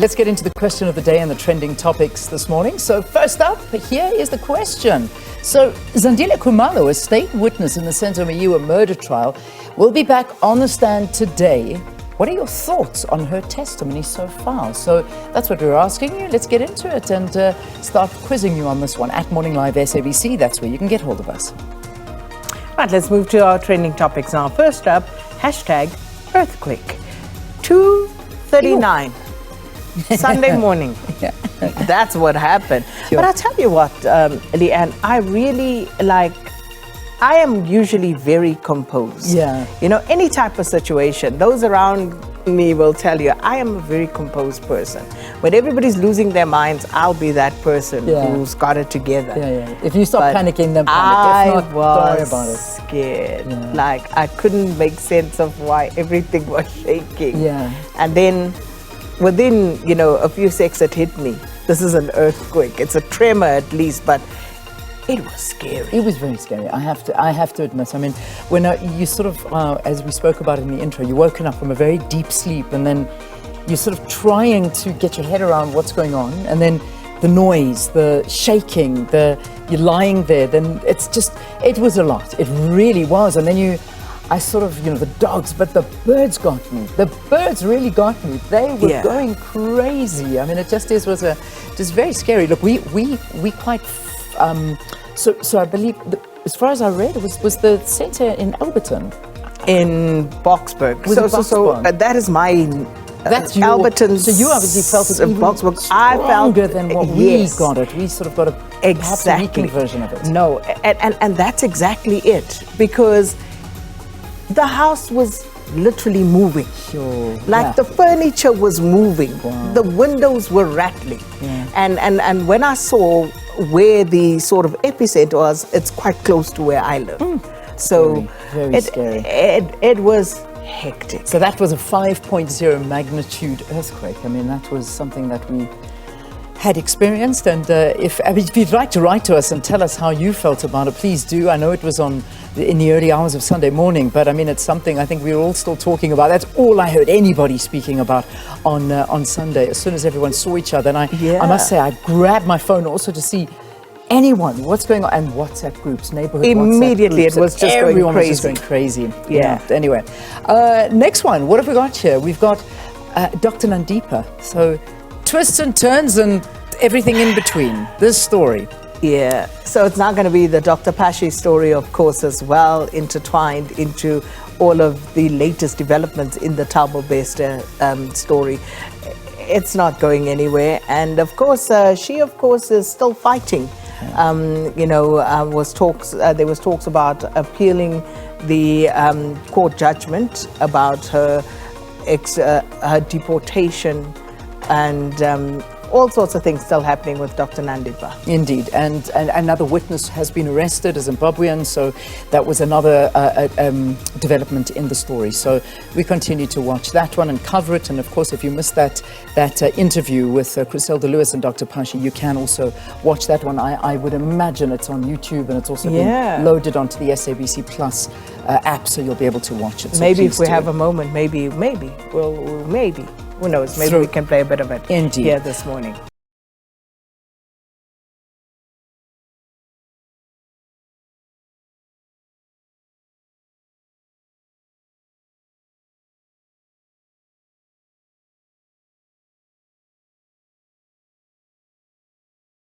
let's get into the question of the day and the trending topics this morning. So first up, here is the question. So Zandile Khumalo, a state witness in the Senzomiwa murder trial, will be back on the stand today. What are your thoughts on her testimony so far? So that's what we're asking you. Let's get into it and start quizzing you on this one at Morning Live SABC. That's where you can get hold of us. Right, let's move to our trending topics now. First up, hashtag earthquake. 2:39 Sunday morning. Yeah. That's what happened. Sure. But I'll tell you what, Leanne, I am usually very composed. Yeah. You know, any type of situation, those around me will tell you, I am a very composed person. When everybody's losing their minds, I'll be that person who's got it together. Yeah. If you stop panicking, then panic. I If not, don't worry was about it. scared. Yeah. Like, I couldn't make sense of why everything was shaking. Yeah. And then within, a few seconds it hit me. This is an earthquake. It's a tremor at least, but it was scary. It was very scary. I have to admit. I mean, when you sort of, as we spoke about in the intro, you're woken up from a very deep sleep, and then you're sort of trying to get your head around what's going on, and then the noise, the shaking, you're lying there. Then it was a lot. It really was. And then I sort of, the dogs, but the birds got me. The birds really got me. They were going crazy. I mean, it just was just very scary. Look, we quite. So I believe, as far as I read, it was the centre in Alberton. In Boksburg. So that is my... That's Alberton. So you obviously felt it even Boksburg. stronger than what we got it. We sort of got perhaps a weakened version of it. No, and that's exactly it. Because the house was literally moving. Sure. The furniture was moving. Wow. The windows were rattling. Yeah. And when I saw where the sort of epicenter was, it's quite close to where I live. So very scary. It was hectic. So that was a 5.0 magnitude earthquake. I mean, that was something that we had experienced. And if you'd like to write to us and tell us how you felt about it, please do. I know it was in the early hours of Sunday morning, but I mean, it's something I think we're all still talking about. That's all I heard anybody speaking about on Sunday. As soon as everyone saw each other, and I must say, I grabbed my phone also to see what's going on, and WhatsApp groups, neighborhood immediately WhatsApp groups, it was just everyone going was crazy. just going crazy. Yeah. Anyway, next one. What have we got here? We've got Dr. Nandipa. So twists and turns and everything in between. This story. Yeah. So it's not going to be the Dr. Pashi story, of course, as well, intertwined into all of the latest developments in the Thabo Bester story. It's not going anywhere, and of course, she is still fighting. There was talks about appealing the court judgment about her deportation, and all sorts of things still happening with Dr. Nandipa. Indeed, and another witness has been arrested, a Zimbabwean, so that was another development in the story. So we continue to watch that one and cover it, and of course, if you missed that interview with Griselda Lewis and Dr. Pashi, you can also watch that one. I would imagine it's on YouTube, and it's also been loaded onto the SABC Plus app, so you'll be able to watch it. So maybe if we have a moment, maybe, who knows, maybe we can play a bit of it here this morning.